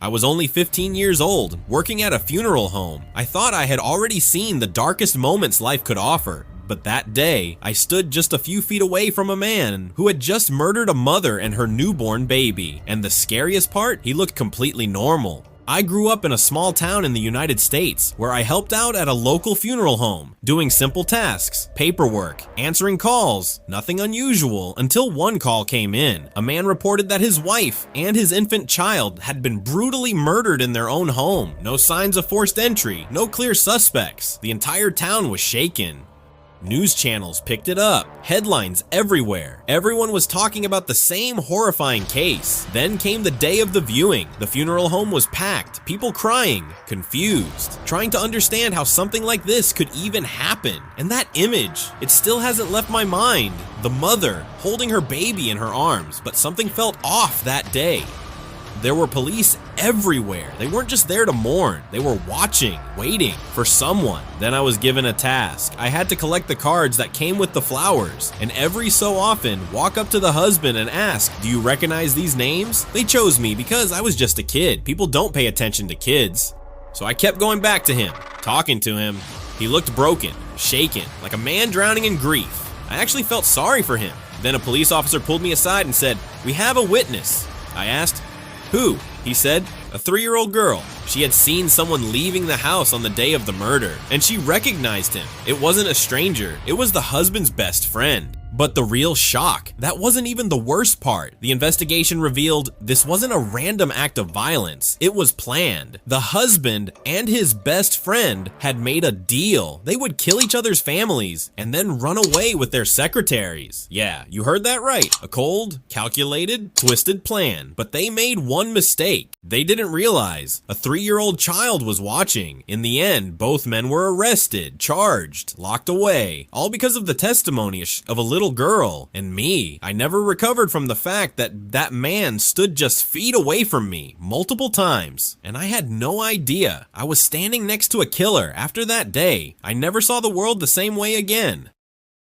I was only 15 years old, working at a funeral home. I thought I had already seen the darkest moments life could offer. But that day, I stood just a few feet away from a man who had just murdered a mother and her newborn baby. And the scariest part, he looked completely normal. I grew up in a small town in the United States where I helped out at a local funeral home, doing simple tasks, paperwork, answering calls, nothing unusual until one call came in. A man reported that his wife and his infant child had been brutally murdered in their own home. No signs of forced entry, no clear suspects. The entire town was shaken. News channels picked it up, headlines everywhere. Everyone was talking about the same horrifying case. Then came the day of the viewing. The funeral home was packed, people crying, confused, trying to understand how something like this could even happen. And that image, it still hasn't left my mind. The mother holding her baby in her arms, but something felt off that day. There were police everywhere. They weren't just there to mourn. They were watching, waiting for someone. Then I was given a task. I had to collect the cards that came with the flowers, and every so often walk up to the husband and ask, "Do you recognize these names?" They chose me because I was just a kid. People don't pay attention to kids. So I kept going back to him, talking to him. He looked broken, shaken, like a man drowning in grief. I actually felt sorry for him. Then a police officer pulled me aside and said, "We have a witness." I asked, "Who?" He said, "A 3-year-old girl. She had seen someone leaving the house on the day of the murder, and she recognized him. It wasn't a stranger, it was the husband's best friend." But the real shock, that wasn't even the worst part. The investigation revealed this wasn't a random act of violence. It was planned. The husband and his best friend had made a deal. They would kill each other's families and then run away with their secretaries. Yeah, you heard that right. A cold, calculated, twisted plan. But they made one mistake. They didn't realize a 3-year-old child was watching. In the end, both men were arrested, charged, locked away, all because of the testimony of a little girl. And me, I never recovered from the fact that that man stood just feet away from me multiple times, and I had no idea I was standing next to a killer. After that day, I never saw the world the same way again.